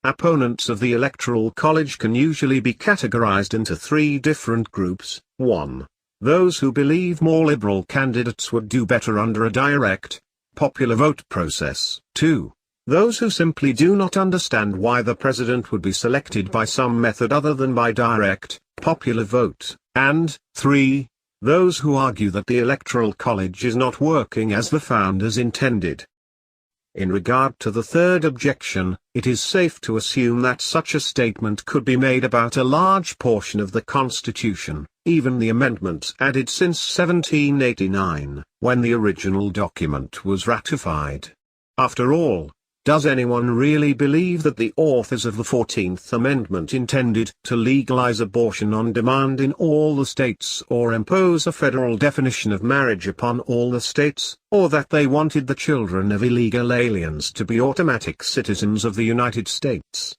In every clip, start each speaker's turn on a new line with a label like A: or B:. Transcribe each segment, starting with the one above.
A: Opponents of the Electoral College can usually be categorized into three different groups. 1. Those who believe more liberal candidates would do better under a direct, popular vote process. 2. Those who simply do not understand why the president would be selected by some method other than by direct, popular vote. And 3. Those who argue that the Electoral College is not working as the founders intended. In regard to the third objection, it is safe to assume that such a statement could be made about a large portion of the Constitution, even the amendments added since 1789, when the original document was ratified. After all, does anyone really believe that the authors of the 14th Amendment intended to legalize abortion on demand in all the states or impose a federal definition of marriage upon all the states, or that they wanted the children of illegal aliens to be automatic citizens of the United States?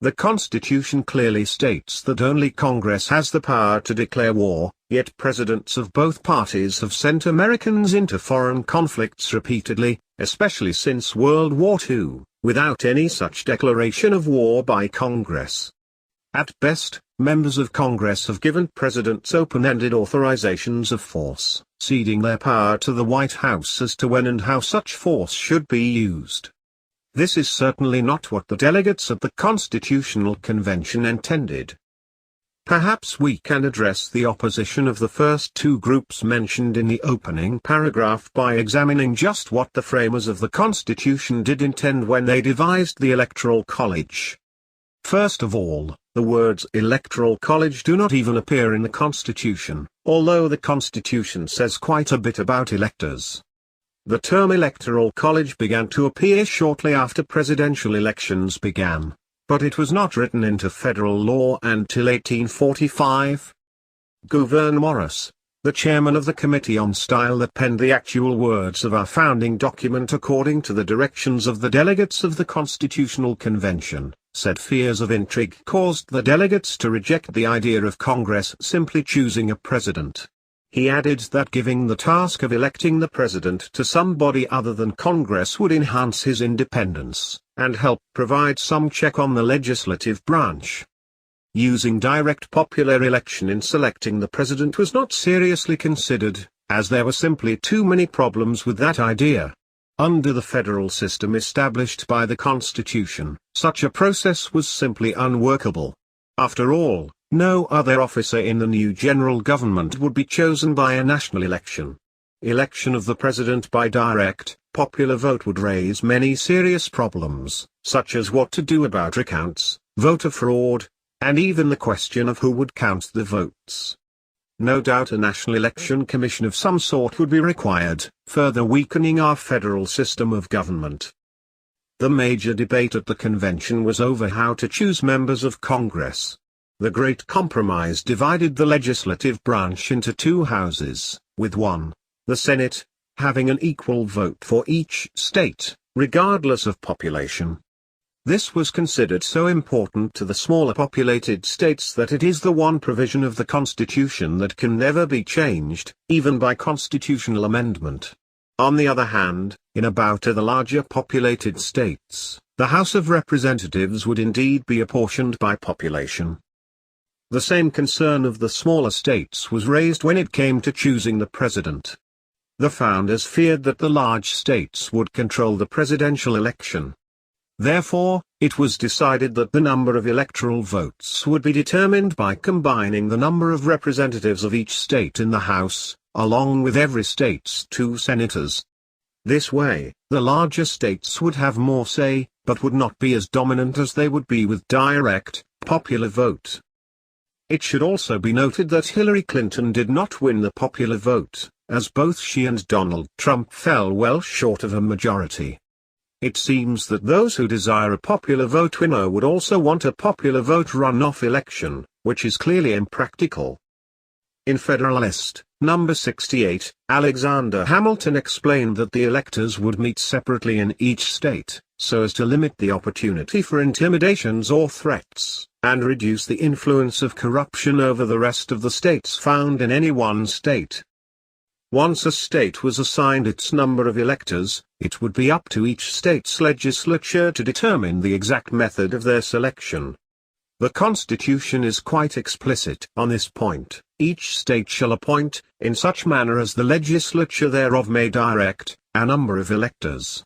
A: The Constitution clearly states that only Congress has the power to declare war, yet presidents of both parties have sent Americans into foreign conflicts repeatedly, especially since World War II, without any such declaration of war by Congress. At best, members of Congress have given presidents open-ended authorizations of force, ceding their power to the White House as to when and how such force should be used. This is certainly not what the delegates at the Constitutional Convention intended. Perhaps we can address the opposition of the first two groups mentioned in the opening paragraph by examining just what the framers of the Constitution did intend when they devised the Electoral College. First of all, the words Electoral College do not even appear in the Constitution, although the Constitution says quite a bit about electors. The term Electoral College began to appear shortly after presidential elections began, but it was not written into federal law until 1845. Gouverneur Morris, the chairman of the Committee on Style that penned the actual words of our founding document according to the directions of the delegates of the Constitutional Convention, said fears of intrigue caused the delegates to reject the idea of Congress simply choosing a president. He added that giving the task of electing the president to somebody other than Congress would enhance his independence, and help provide some check on the legislative branch. Using direct popular election in selecting the president was not seriously considered, as there were simply too many problems with that idea. Under the federal system established by the Constitution, such a process was simply unworkable. After all, no other officer in the new general government would be chosen by a national election. Election of the president by direct, popular vote would raise many serious problems, such as what to do about recounts, voter fraud, and even the question of who would count the votes. No doubt a national election commission of some sort would be required, further weakening our federal system of government. The major debate at the convention was over how to choose members of Congress. The Great Compromise divided the legislative branch into two houses, with one, the Senate, having an equal vote for each state, regardless of population. This was considered so important to the smaller populated states that it is the one provision of the Constitution that can never be changed, even by constitutional amendment. On the other hand, in about the larger populated states, the House of Representatives would indeed be apportioned by population. The same concern of the smaller states was raised when it came to choosing the president. The founders feared that the large states would control the presidential election. Therefore, it was decided that the number of electoral votes would be determined by combining the number of representatives of each state in the House, along with every state's 2 senators. This way, the larger states would have more say, but would not be as dominant as they would be with direct, popular vote. It should also be noted that Hillary Clinton did not win the popular vote, as both she and Donald Trump fell well short of a majority. It seems that those who desire a popular vote winner would also want a popular vote runoff election, which is clearly impractical. In Federalist, number 68, Alexander Hamilton explained that the electors would meet separately in each state, so as to limit the opportunity for intimidations or threats, and reduce the influence of corruption over the rest of the states found in any one state. Once a state was assigned its number of electors, it would be up to each state's legislature to determine the exact method of their selection. The Constitution is quite explicit on this point. Each state shall appoint, in such manner as the legislature thereof may direct, a number of electors.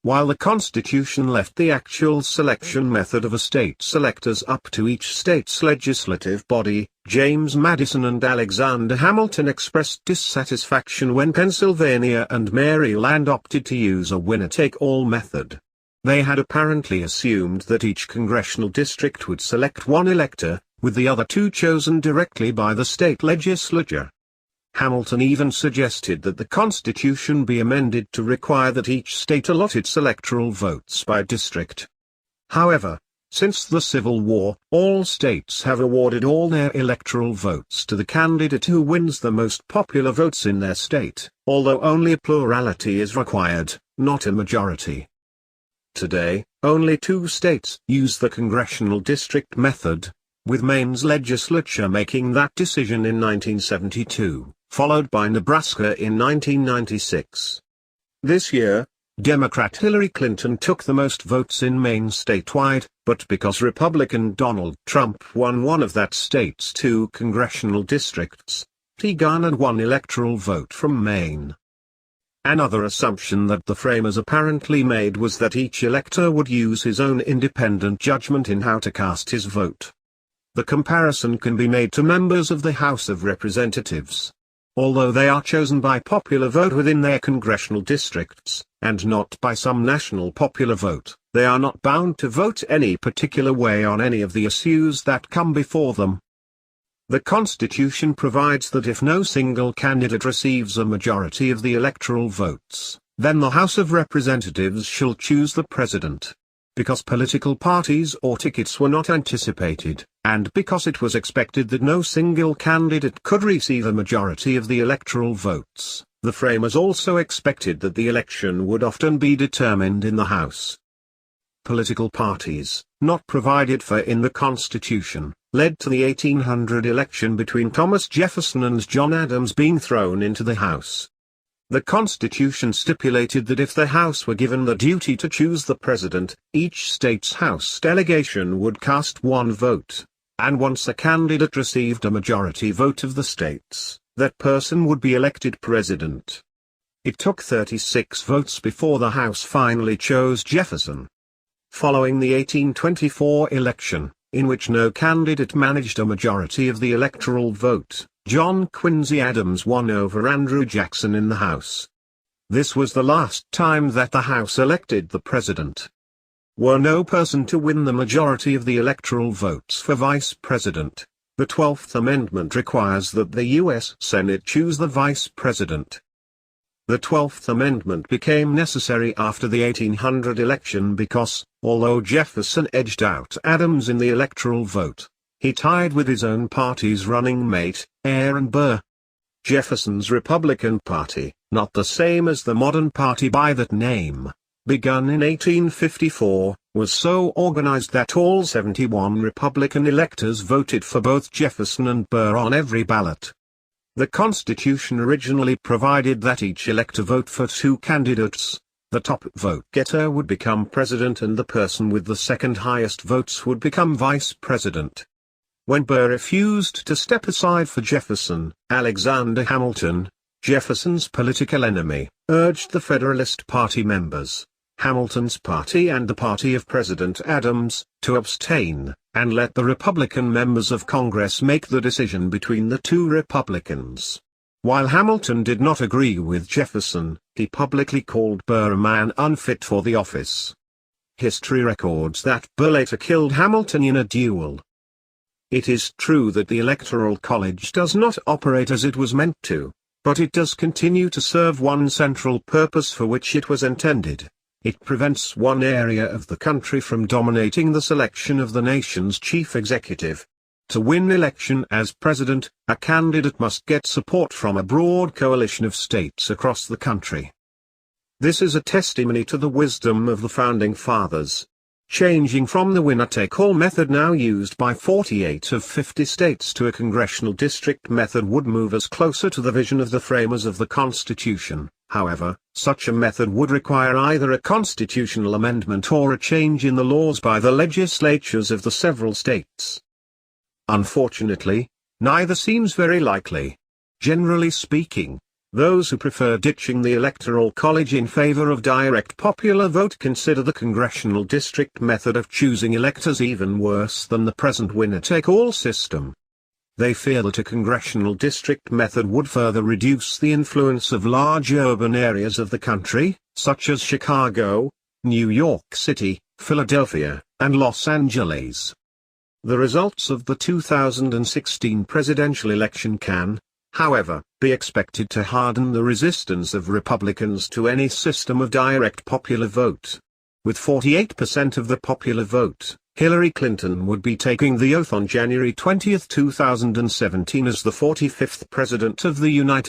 A: While the Constitution left the actual selection method of a state's electors up to each state's legislative body, James Madison and Alexander Hamilton expressed dissatisfaction when Pennsylvania and Maryland opted to use a winner-take-all method. They had apparently assumed that each congressional district would select one elector, with the other two chosen directly by the state legislature. Hamilton even suggested that the Constitution be amended to require that each state allot its electoral votes by district. However, since the Civil War, all states have awarded all their electoral votes to the candidate who wins the most popular votes in their state, although only a plurality is required, not a majority. Today, only 2 states use the congressional district method, with Maine's legislature making that decision in 1972, followed by Nebraska in 1996. This year, Democrat Hillary Clinton took the most votes in Maine statewide, but because Republican Donald Trump won one of that state's 2 congressional districts, he garnered 1 electoral vote from Maine. Another assumption that the framers apparently made was that each elector would use his own independent judgment in how to cast his vote. The comparison can be made to members of the House of Representatives. Although they are chosen by popular vote within their congressional districts, and not by some national popular vote, they are not bound to vote any particular way on any of the issues that come before them. The Constitution provides that if no single candidate receives a majority of the electoral votes, then the House of Representatives shall choose the president. Because political parties or tickets were not anticipated, and because it was expected that no single candidate could receive a majority of the electoral votes, the framers also expected that the election would often be determined in the House. Political parties, not provided for in the Constitution, led to the 1800 election between Thomas Jefferson and John Adams being thrown into the House. The Constitution stipulated that if the House were given the duty to choose the president, each state's House delegation would cast 1 vote, and once a candidate received a majority vote of the states, that person would be elected president. It took 36 votes before the House finally chose Jefferson. Following the 1824 election, in which no candidate managed a majority of the electoral vote, John Quincy Adams won over Andrew Jackson in the House. This was the last time that the House elected the president. Were no person to win the majority of the electoral votes for vice president, the 12th Amendment requires that the U.S. Senate choose the vice president. The 12th Amendment became necessary after the 1800 election because, although Jefferson edged out Adams in the electoral vote, he tied with his own party's running mate, Aaron Burr. Jefferson's Republican Party, not the same as the modern party by that name, begun in 1854, was so organized that all 71 Republican electors voted for both Jefferson and Burr on every ballot. The Constitution originally provided that each elector vote for 2 candidates. The top vote-getter would become president and the person with the second highest votes would become vice president. When Burr refused to step aside for Jefferson, Alexander Hamilton, Jefferson's political enemy, urged the Federalist Party members, Hamilton's party and the party of President Adams, to abstain, and let the Republican members of Congress make the decision between the 2 Republicans. While Hamilton did not agree with Jefferson, he publicly called Burr a man unfit for the office. History records that Burr later killed Hamilton in a duel. It is true that the Electoral College does not operate as it was meant to, but it does continue to serve one central purpose for which it was intended. It prevents one area of the country from dominating the selection of the nation's chief executive. To win election as president, a candidate must get support from a broad coalition of states across the country. This is a testimony to the wisdom of the Founding Fathers. changing from the winner-take-all method now used by 48 of 50 states to a congressional district method would move us closer to the vision of the framers of the Constitution. However, such a method would require either a constitutional amendment or a change in the laws by the legislatures of the several states. Unfortunately, neither seems very likely. Generally speaking, those who prefer ditching the Electoral College in favor of direct popular vote consider the congressional district method of choosing electors even worse than the present winner-take-all system. They fear that a congressional district method would further reduce the influence of large urban areas of the country, such as Chicago, New York City, Philadelphia, and Los Angeles. The results of the 2016 presidential election can, however, be expected to harden the resistance of Republicans to any system of direct popular vote. With 48% of the popular vote, Hillary Clinton would be taking the oath on January 20, 2017 as the 45th President of the United